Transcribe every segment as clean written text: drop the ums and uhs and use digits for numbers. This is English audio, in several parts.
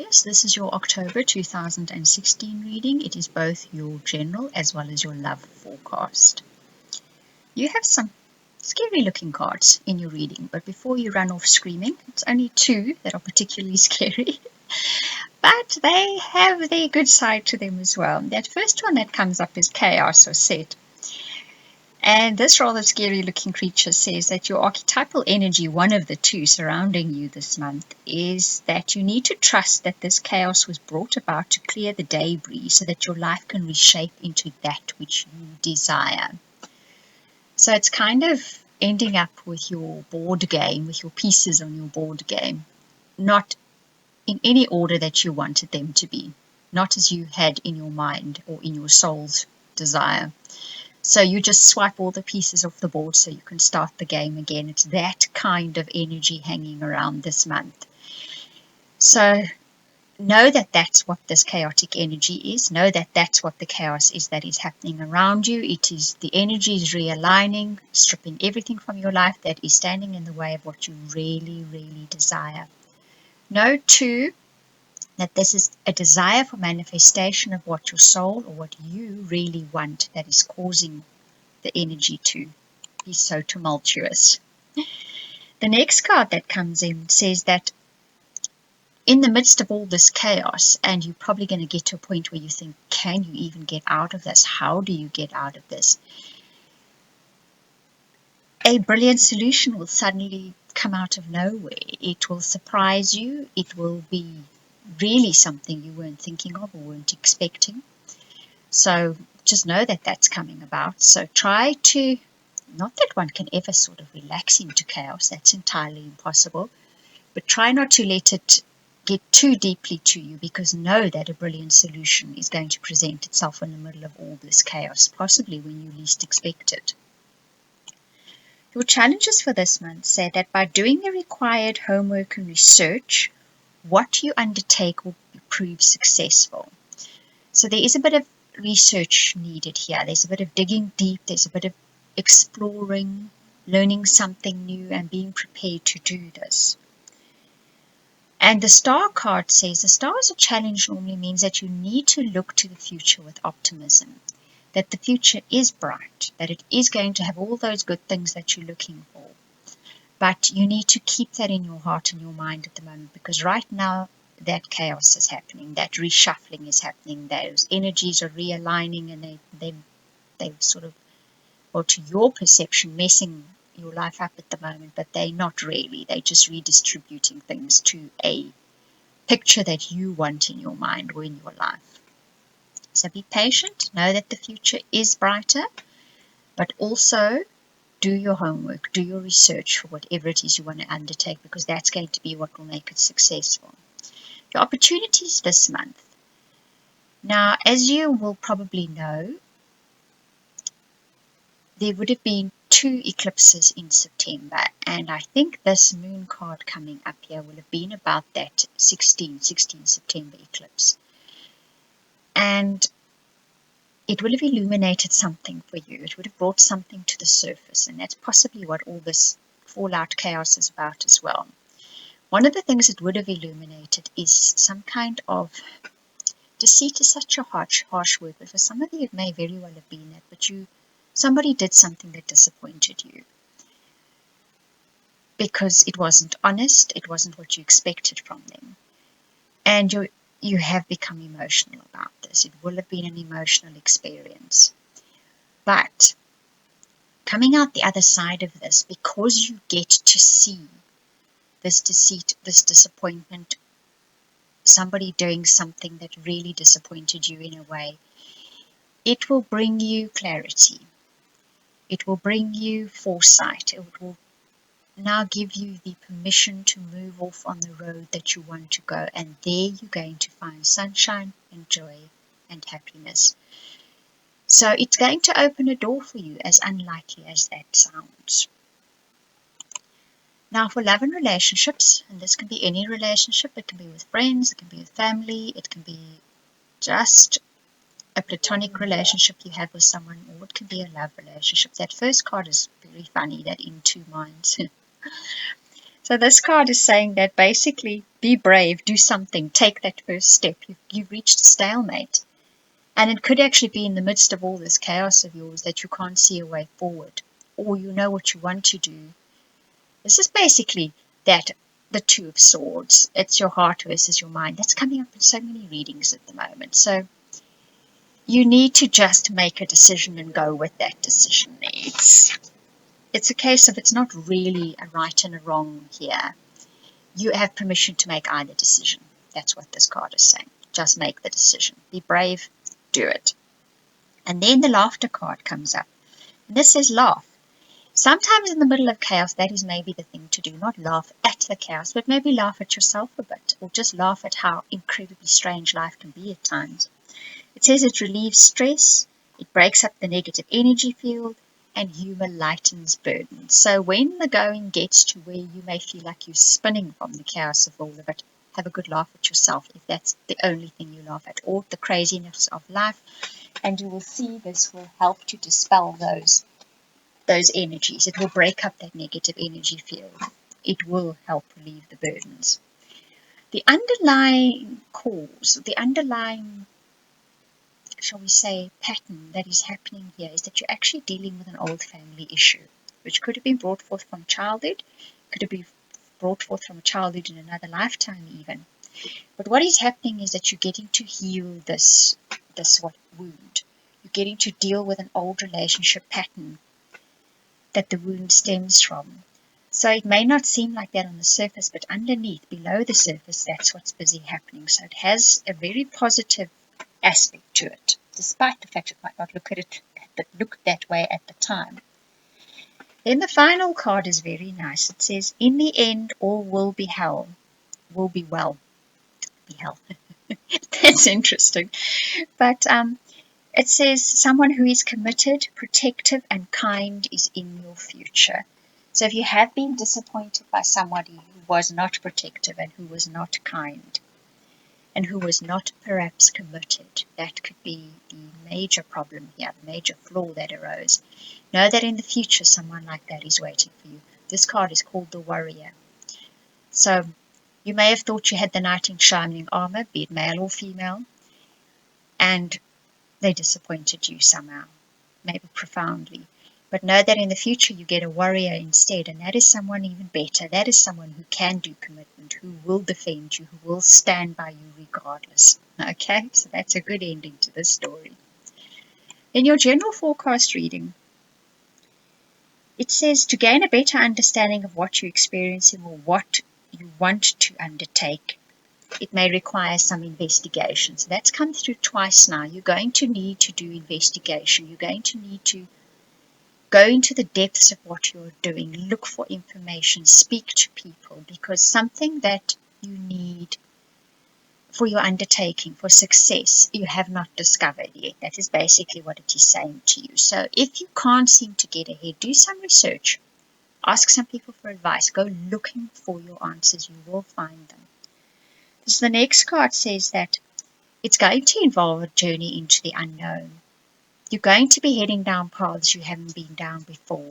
Sagittarius, this is your October 2016 reading. It is both your general as well as your love forecast. You have some scary looking cards in your reading, but before you run off screaming, it's only two that are particularly scary, but they have their good side to them as well. That first one that comes up is chaos or set. And this rather scary looking creature says that your archetypal energy, one of the two surrounding you this month, is that you need to trust that this chaos was brought about to clear the debris so that your life can reshape into that which you desire. So it's kind of ending up with your board game, with your pieces on your board game, not in any order that you wanted them to be, not as you had in your mind or in your soul's desire. So you just swipe all the pieces off the board so you can start the game again. It's that kind of energy hanging around this month. So know that that's what this chaotic energy is. Know that that's what the chaos is that is happening around you. It is the energy is realigning, stripping everything from your life that is standing in the way of what you really, really desire. Know too that this is a desire for manifestation of what your soul or what you really want that is causing the energy to be so tumultuous. The next card that comes in says that in the midst of all this chaos, and you're probably going to get to a point where you think, can you even get out of this? How do you get out of this? A brilliant solution will suddenly come out of nowhere. It will surprise you. It will be really something you weren't thinking of or weren't expecting. So just know that that's coming about. So try to, not that one can ever sort of relax into chaos, that's entirely impossible, but try not to let it get too deeply to you, because know that a brilliant solution is going to present itself in the middle of all this chaos, possibly when you least expect it. Your challenges for this month say that by doing the required homework and research, what you undertake will prove successful. So there is a bit of research needed here. There's a bit of digging deep. There's a bit of exploring, learning something new, and being prepared to do this. And the star card says the star as a challenge normally means that you need to look to the future with optimism, that the future is bright, that it is going to have all those good things that you're looking for. But you need to keep that in your heart and your mind at the moment, because right now that chaos is happening, that reshuffling is happening, those energies are realigning, and they sort of, or to your perception, messing your life up at the moment, but they're not really. They're just redistributing things to a picture that you want in your mind or in your life. So be patient, know that the future is brighter, but also do your homework, do your research for whatever it is you want to undertake, because that's going to be what will make it successful. Your opportunities this month. Now, as you will probably know, there would have been 2 eclipses in September, and I think this moon card coming up here will have been about that 16 September eclipse. And it will have illuminated something for you. It would have brought something to the surface, and that's possibly what all this fallout chaos is about as well. One of the things it would have illuminated is some kind of deceit. Is such a harsh word, but for some of you it may very well have been that, but somebody did something that disappointed you because it wasn't honest, it wasn't what you expected from them, and you have become emotional about this. It will have been an emotional experience. But coming out the other side of this, because you get to see this deceit, this disappointment, somebody doing something that really disappointed you in a way, it will bring you clarity. It will bring you foresight. It will now give you the permission to move off on the road that you want to go, and there you're going to find sunshine and joy and happiness. So it's going to open a door for you, as unlikely as that sounds. Now for love and relationships, and this can be any relationship. It can be with friends, it can be with family, it can be just a platonic relationship you have with someone, or it can be a love relationship. That first card is very funny, that in two minds. So this card is saying that basically be brave, do something, take that first step. You've reached a stalemate. And it could actually be in the midst of all this chaos of yours that you can't see a way forward, or you know what you want to do. This is basically that, the Two of Swords. It's your heart versus your mind. That's coming up in so many readings at the moment. So you need to just make a decision and go with that decision. It's a case of it's not really a right and a wrong here. You have permission to make either decision. That's what this card is saying. Just make the decision. Be brave. Do it. And then the laughter card comes up. And this says laugh. Sometimes in the middle of chaos, that is maybe the thing to do. Not laugh at the chaos, but maybe laugh at yourself a bit. Or just laugh at how incredibly strange life can be at times. It says it relieves stress. It breaks up the negative energy field. And humor lightens burdens. So when the going gets to where you may feel like you're spinning from the chaos of all of it, have a good laugh at yourself if that's the only thing you laugh at, or the craziness of life, and you will see this will help to dispel those energies. It will break up that negative energy field. It will help relieve the burdens. The underlying cause, the underlying, shall we say, pattern that is happening here is that you're actually dealing with an old family issue, which could have been brought forth from childhood, could have been brought forth from a childhood in another lifetime even. But what is happening is that you're getting to heal this wound. You're getting to deal with an old relationship pattern that the wound stems from. So it may not seem like that on the surface, but underneath, below the surface, that's what's busy happening. So it has a very positive aspect to it, despite the fact you might not look that way at the time. Then the final card is very nice. It says, in the end, all will be well. Be hell. That's interesting. But it says someone who is committed, protective, and kind is in your future. So if you have been disappointed by somebody who was not protective and who was not kind and who was not perhaps committed, that could be the major problem here, the major flaw that arose. Know that in the future someone like that is waiting for you. This card is called the Warrior. So you may have thought you had the knight in shining armor, be it male or female, and they disappointed you somehow, maybe profoundly. But know that in the future you get a warrior instead, and that is someone even better. That is someone who can do commitment, who will defend you, who will stand by you regardless. Okay, so that's a good ending to this story. In your general forecast reading, it says to gain a better understanding of what you're experiencing or what you want to undertake, it may require some investigation. So that's come through twice now. You're going to need to do investigation. You're going to need to go into the depths of what you're doing, look for information, speak to people, because something that you need for your undertaking, for success, you have not discovered yet. That is basically what it is saying to you. So if you can't seem to get ahead, do some research. Ask some people for advice. Go looking for your answers. You will find them. So the next card says that it's going to involve a journey into the unknown. You're going to be heading down paths you haven't been down before.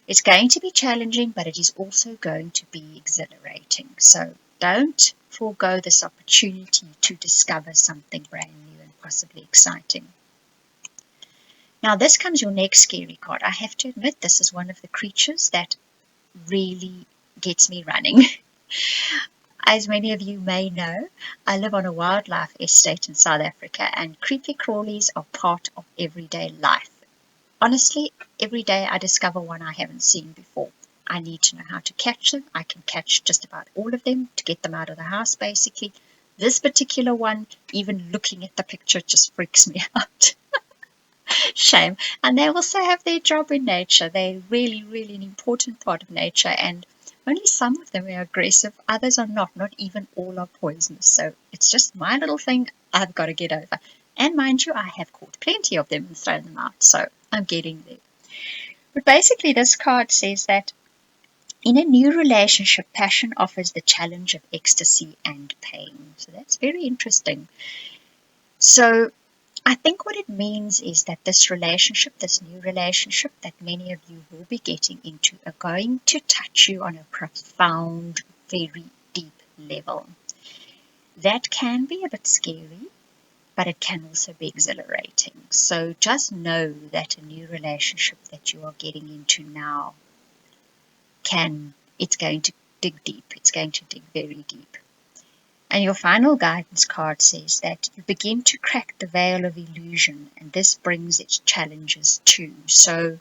It's going to be challenging, but it is also going to be exhilarating. So don't forego this opportunity to discover something brand new and possibly exciting. Now this comes your next scary card. I have to admit, this is one of the creatures that really gets me running. As many of you may know, I live on a wildlife estate in South Africa, and creepy crawlies are part of everyday life. Honestly, every day I discover one I haven't seen before. I need to know how to catch them. I can catch just about all of them to get them out of the house, basically. This particular one, even looking at the picture, just freaks me out. Shame. And they also have their job in nature. They're really, really an important part of nature, and only some of them are aggressive, others are not. Not even all are poisonous. So it's just my little thing I've got to get over. And mind you, I have caught plenty of them and thrown them out. So I'm getting there. But basically this card says that in a new relationship, passion offers the challenge of ecstasy and pain. So that's very interesting. So I think what it means is that this relationship, this new relationship that many of you will be getting into, are going to touch you on a profound, very deep level. That can be a bit scary, but it can also be exhilarating. So just know that a new relationship that you are getting into now it's going to dig deep. It's going to dig very deep. And your final guidance card says that you begin to crack the veil of illusion, and this brings its challenges too. So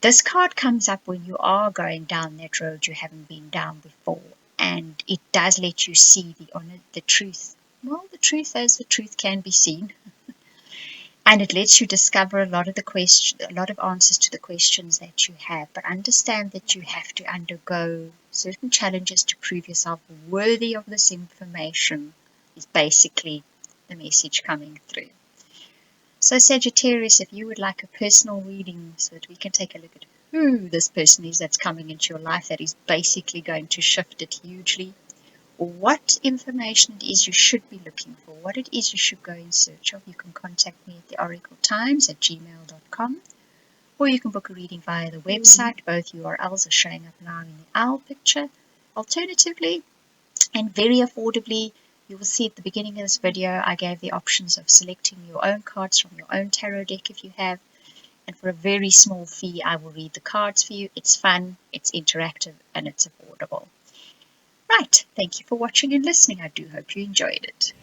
this card comes up when you are going down that road you haven't been down before, and it does let you see the truth. Well, the truth is the truth can be seen, and it lets you discover a lot of answers to the questions that you have. But understand that you have to undergo certain challenges to prove yourself worthy of this information, is basically the message coming through. So Sagittarius, if you would like a personal reading so that we can take a look at who this person is that's coming into your life that is basically going to shift it hugely, or what information it is you should be looking for, what it is you should go in search of, you can contact me at theoracletimes@gmail.com, or you can book a reading via the website. Both URLs are showing up now in the owl picture. Alternatively, and very affordably, you will see at the beginning of this video, I gave the options of selecting your own cards from your own tarot deck if you have, and for a very small fee, I will read the cards for you. It's fun, it's interactive, and it's affordable. Right, thank you for watching and listening. I do hope you enjoyed it.